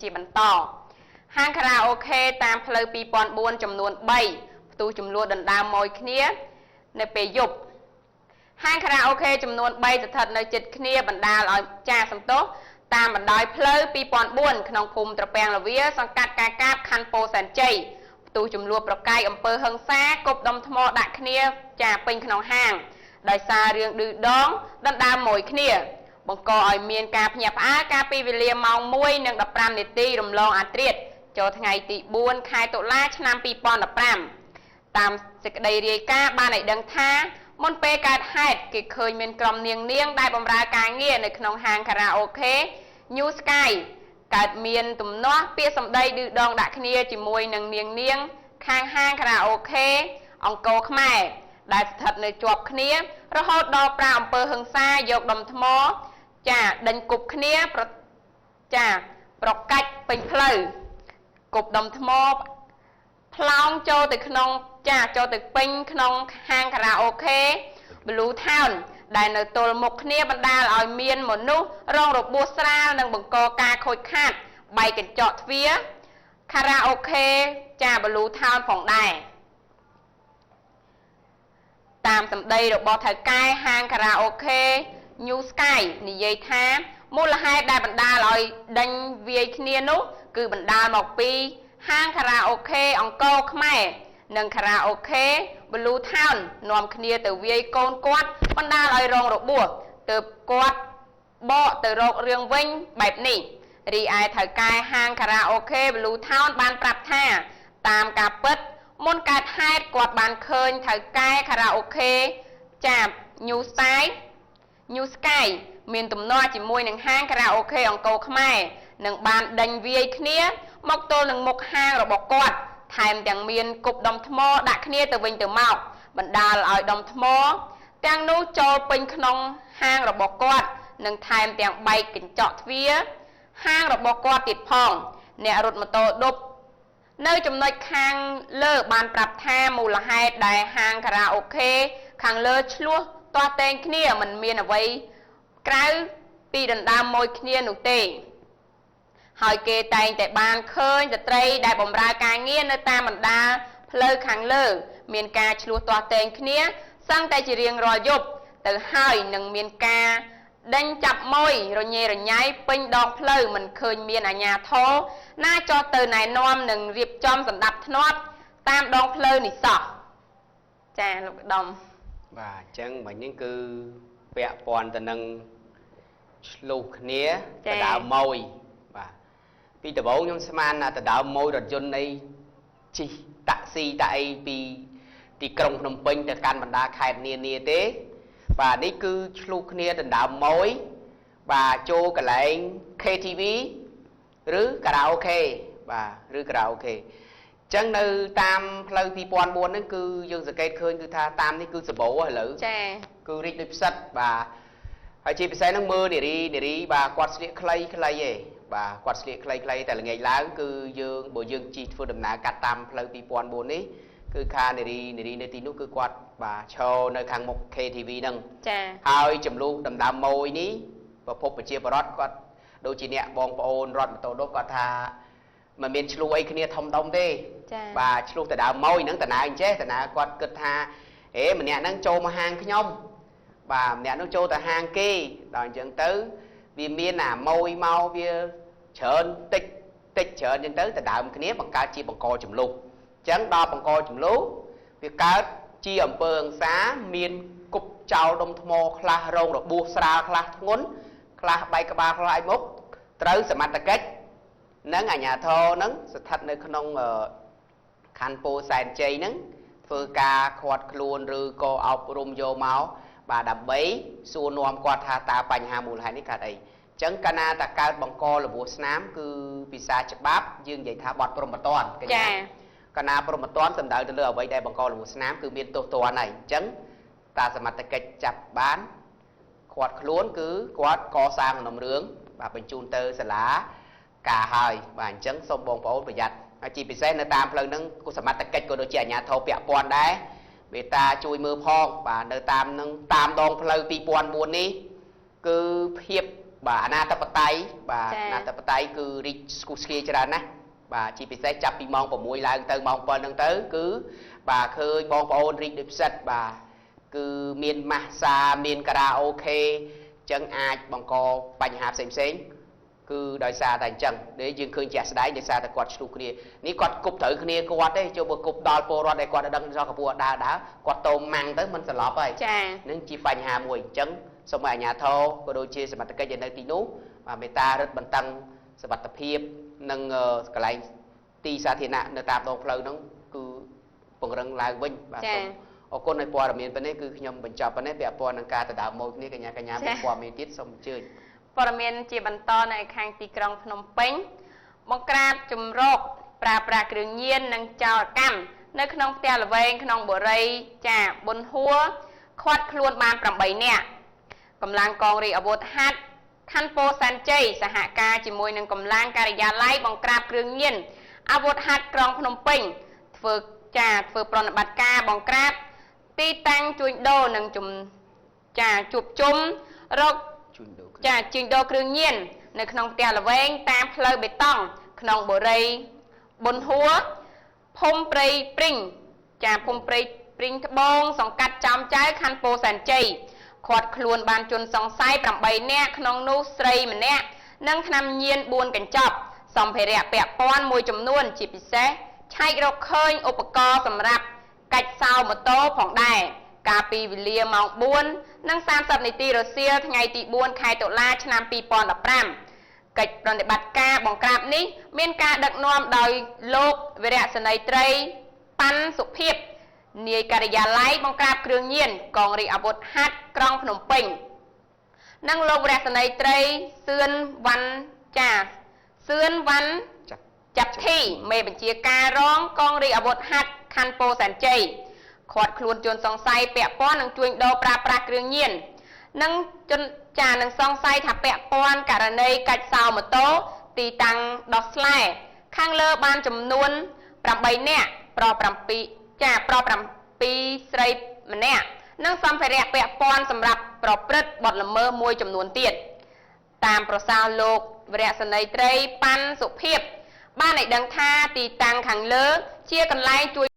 ជាបន្តហាងខារ៉ាអូខេតាមផ្លូវ2004ចំនួន3ផ្ទុះចំនួនដណ្ដើមមួយគ្នានៅពេលយប់ហាងខារ៉ាអូខេចំនួន3ស្ថិតនៅជិតគ្នាបណ្ដាលឲ្យចាសំទោសតាមបណ្ដោយផ្លូវ2004ក្នុងភូមិត្រពាំងលាវាសង្កាត់ការកាបខណ្ឌពោធិ៍សែនជ័យផ្ទុះចំនួនប្រកាយអំពើហិង្សាគប់ដុំថ្មដាក់គ្នាចាពេញក្នុងហាងដោយសាររឿងឌឺដងដណ្ដើមមួយគ្នាបង្កឲ្យមានការភ្ញាក់ផ្អើលកាលពីវេលាម៉ោង1:15នាទីរំលងអាធ្រាត្រចូលថ្ងៃទី4ខែតុលាឆ្នាំ2015តាមសេចក្តីរាយការណ៍បានឲ្យដឹងថាមុនពេលកើតហេតុគេឃើញមានក្រុមនាងដែលបម្រើការងារនៅក្នុងហាងខារ៉ាអូខេ New Sky កើតមានទំនាស់ពាក្យសម្ដីឌឺដងដាក់គ្នាជាមួយនឹងនាងខាងហាងខារ៉ាអូខេអង្គរខ្មែរដែលស្ថិតនៅជាប់គ្នារហូតដល់ប្រាអំពើហិង្សាយកដុំថ្មចាដេញគប់គ្នាប្រកាច់ពេញផ្លូវគប់ដុំថ្មផ្លោងចូលទៅក្នុងចូលទៅពេញក្នុងហាងខារ៉ាអូខេ Blue Town ដែលនៅទល់មុខគ្នាបណ្ដាលឲ្យមានមនុស្សរងរបួសស្រាលនិងបង្កការខូចខាតបែកកញ្ចក់ទ្វារខារ៉ាអូខេBlue Town ផងដែរតាមសម្ដីរបស់ថៅកែហាងខារ៉ាអូខេ New Sky និយាយថាមូលហេតុដែលបណ្ដាលឲ្យដេញវាយគ្នានោះគឺបណ្ដាលមកពីហាងខារ៉ាអូខេអង្គរខ្មែរនិងខារ៉ាអូខេ Blue Town នាំគ្នាទៅវាយកូនគាត់បណ្ដាលឲ្យរងរបួសទើបគាត់បកទៅរករឿងវិញបែបនេះរីឯថៅកែហាងខារ៉ាអូខេ Blue Town បានប្រាប់ថាតាមការពិតមុនកើតហេតុគាត់បានឃើញថៅកែខារ៉ាអូខេNew Sky មានទំនាស់ជាមួយនឹងហាងខារ៉ាអូខេអង្គរខ្មែរនិងបានដេញវាយគ្នាមកទល់នឹងមុខហាងរបស់គាត់ថែមទាំងមានគប់ដុំថ្មដាក់គ្នាទៅវិញទៅមកបណ្ដាលឲ្យដុំថ្មទាំងនោះចូលពេញក្នុងហាងរបស់គាត់និងថែមទាំងបែកកញ្ចក់ទ្វារហាងរបស់គាត់ទៀតផងអ្នករត់ម៉ូតូឌុបនៅចំណុចខាងលើបានប្រាប់ថាមូលហេតុដែលហាងខារ៉ាអូខេខាងលើឆ្លោះទាស់ទែងគ្នាមិនមានអ្វីក្រៅពីដណ្ដើមមួយគ្នានោះទេហើយគេតែងតែបានឃើញស្ត្រីដែលបម្រើការងារនៅតាមបណ្ដាផ្លូវខាងលើមានការឆ្លោះទាស់ទែងគ្នាសឹងតែជារៀងរាល់យប់ទៅហើយនឹងមានការដេញចាប់ម៉ួយរញ៉េរញ៉ៃពេញដងផ្លូវមិនឃើញមានអាជ្ញាធរណាចោះទៅណែនាំនិងរៀបចំសម្ដាប់ធ្នាប់តាមដងផ្លូវនេះសោះចាលោកឧត្តមបាទអញ្ចឹងមិញនេះគឺពាក់ព័ន្ធទៅនឹងឆ្លុះគ្នាទៅដើមម៉ួយបាទពីដំបូងខ្ញុំស្មានទៅដើមម៉ួយរថយន្តអីជិះតាក់ស៊ីតាអីពីទីក្រុងភ្នំពេញទៅកាន់បណ្ដាខេត្តនានាទេបាទនេះគឺឆ្លុះគ្នាដណ្ដើមម៉ួយបាទចូលកន្លែង KTV ឬខារ៉ាអូខេបាទឬខារ៉ាអូខេអញ្ចឹងនៅតាមផ្លូវ2004ហ្នឹងគឺយើងសង្កេតឃើញគឺថាតាមនេះគឺសបោឥឡូវចាគឺរីកដូចផ្សិតបាទហើយជាពិសេសហ្នឹងមើលនារីបាទគាត់ស្លៀកខ្លីឯងបាទគាត់ស្លៀកខ្លីតែល្ងាចឡើងគឺយើងបើយើងជិះធ្វើដំណើរកាត់តាមផ្លូវ2004នេះគឺខានារីនៅទីនោះគឺគាត់បាទឈរនៅខាងមុខ KTV ហ្នឹងចាហើយចំនួនដណ្ដើមម៉ួយនេះប្រភពប្រជាពលរដ្ឋគាត់ដូចជាអ្នកបងប្អូនរត់ម៉ូតូដុបគាត់ថាមិនមានឆ្លុះអីគ្នាធំដុំទេបាទឆ្លុះដណ្ដើមម៉ួយហ្នឹងតាណាអញ្ចេះតាណាគាត់គិតថាម្នាក់ហ្នឹងចូលមកហាងខ្ញុំបាទម្នាក់នោះចូលទៅហាងគេដល់អញ្ចឹងទៅវាមានអាម៉ួយមកវាច្រើនតិចច្រើនអញ្ចឹងទៅដណ្ដើមគ្នាបង្កើតជាបង្កចំនួនអញ្ចឹងដល់បង្កចំនួនវាកើតជាអំពើហិង្សាមានគប់ចោលដុំថ្មខ្លះរងរបួសស្រាលខ្លះធ្ងន់ខ្លះបែកក្បាលខ្លះឯមុខត្រូវសមត្ថកិច្ចនិងអាជ្ញាធរនឹងស្ថិតនៅក្នុងខណ្ឌពោធិ៍សែនជ័យនឹងធ្វើការឃាត់ខ្លួនឬក៏អប់រំយកមកបាទដើម្បីសួរនាំគាត់ថាតើបញ្ហាមូលហេតុនេះកើតអីអញ្ចឹងកាលណាតើកើតបង្ករបួសស្នាមគឺពិសាច្បាប់យើងនិយាយថាបទព្រហ្មទណ្ឌចាកាលណាព្រហ្មទណ្ឌសំដៅទៅលើអ្វីដែលបង្ករបួសស្នាមគឺមានទោសទណ្ឌហើយអញ្ចឹងតាសមត្ថកិច្ចចាប់បានឃាត់ខ្លួនគឺគាត់កសាងសំណុំរឿងបាទបញ្ជូនទៅសាលាការហើយបាទអញ្ចឹងសូមបងប្អូនប្រយ័ត្នហើយជាពិសេសនៅតាមផ្លូវហ្នឹងគូសមត្ថកិច្ចក៏ដូចជាអាជ្ញាធរពាក់ព័ន្ធដែរមេតាជួយមើលផងបាទនៅតាមនឹងតាមដងផ្លូវ2004នេះគឺភាព bà na tập tay bà na tập tay cứ rich skuski cho ra bà chỉ bị say chập bị mong vào mũi lại từ mong phần đang tới cứ bà khơi mong vào ôn rich được sạch bà cứ miền massage miền karaoke chân ai bằng co bánh hạp xem cứ đòi xa thành chân để dương khơi chả đáy để xa tại quạt sụp kia ní quạt cục thử kia quạt đấy cho một cục đòn po đây quạt đang do cả bùa đá quạt tôm mang tới mình sẽ lọp rồi nên chỉ phải hà mùi trứng xong rồi nhà thô có đôi chia sẽ mặt cái gì nơi tí nú mà người ta rất bận tăng sẽ bắt tập hiệp nâng cái này ti xa thiên nạn nơi tạm đồng phơi nó cứ bằng răng lại vinh và ở con này qua là miền bên đấy cứ nhom bên chợ bên đấy bẹp qua năng ca từ đảo môi cái nhà bên qua miền tiết xong chơi ព័ត៌មានជាបន្តនៅខាងទីក្រុងភ្នំពេញបង្ក្រាបជំរកប្រើប្រាស់គ្រឿងញៀននិងចោរកម្មនៅក្នុងផ្ទះល្វែងក្នុងបុរីចាប៊ុនហួរខាត់ខ្លួនបាន 8 នាក់កម្លាំងកងរាជអាវុធហត្ថខណ្ឌពោធិ៍សែនជ័យសហការជាមួយនឹងកម្លាំងការិយាល័យបង្ក្រាបគ្រឿងញៀនអាវុធហត្ថក្រុងភ្នំពេញធ្វើប្រតិបត្តិការបង្ក្រាបទីតាំងជួញដូរនិងជួបជុំរក ជើងដូរគ្រឿងញៀននៅក្នុងផ្ទះល្វែងតាមផ្លូវបេតុងក្នុងបុរីប៊ុនហួរភូមិព្រៃព្រីងភូមិព្រៃព្រីងត្បូងសង្កាត់ចំចៅខណ្ឌពោធិ៍សែនជ័យខាត់ខ្លួនបានជនសង្ស័យ 8 នាក់ក្នុងនោះស្រីម្នាក់និងថ្នាំញៀន 4 កញ្ចប់សម្ភារៈពាក់ព័ន្ធមួយចំនួនជាពិសេសឆែករកឃើញឧបករណ៍សម្រាប់កាច់សោម៉ូតូផងដែរកាលពីវេលាម៉ោង 4:30 នាទីរសៀលថ្ងៃទី 4 ខែតុលាឆ្នាំ 2015 កិច្ចប្រតិបត្តិការបង្ក្រាបនេះមានការដឹកនាំដោយលោកវីរៈសេនីយ៍ត្រីប៉ាន់សុភាពនាយការិយាល័យបង្ក្រាបគ្រឿងញៀនកងរាជអាវុធហត្ថក្រុងភ្នំពេញនិងលោកវីរៈសេនីយ៍ត្រីសឿនវ៉ាន់ចាប់ធីមេបញ្ជាការរងកងរាជអាវុធហត្ថខណ្ឌពោធិ៍សែនជ័យ ខាត់ខ្លួនជនសង្ស័យពាក់ព័ន្ធនឹងជួញដូរប្រើប្រាស់គ្រឿងញៀននិងនឹងសង្ស័យថាពាក់ព័ន្ធករណីកាច់សោម៉ូតូទីតាំងដោះស្លែខាងលើបានចំនួន 8 នាក់ប្រុស 7 ស្រីម្នាក់និងសម្ភារៈពាក់ព័ន្ធសម្រាប់ប្រព្រឹត្តបទល្មើសមួយចំនួនទៀតតាមប្រសាសន៍លោកវីរៈសេនីយ៍ត្រីប៉ាន់សុភាពបានឲ្យដឹងថាទីតាំងខាងលើជាកន្លែងជួញ